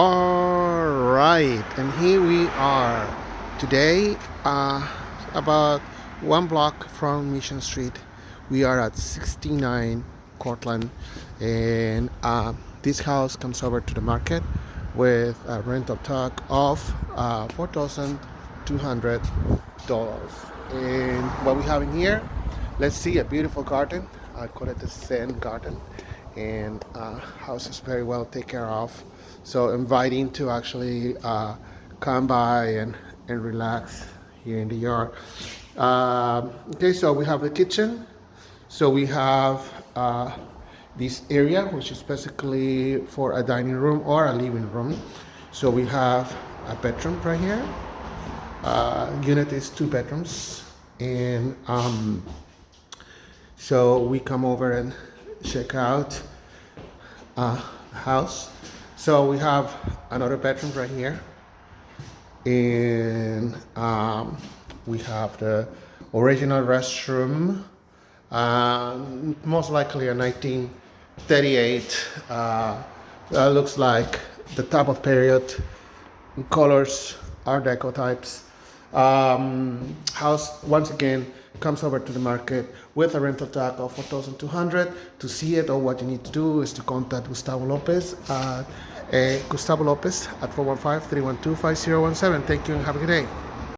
All right, and here we are today, about one block from Mission Street. We are at 69 Cortland, and this house comes over to the market with a rental tag of $4,200. And what we have in here, let's see, a beautiful garden. I call it the Zen Garden, and house is very well taken care of. So inviting to actually come by and relax here in the yard. Okay, so we have the kitchen. So we have this area, which is basically for a dining room or a living room. So we have a bedroom right here. Unit is 2 bedrooms, and so we come over and check out house. So we have another bedroom right here, and we have the original restroom, most likely a 1938. That looks like the type of period, colors, Art Deco types. House once again comes over to the market with a rental tag of $4,200. To see it, or what you need to do is to contact Gustavo Lopez at 415-312-5017. Thank you and have a good day.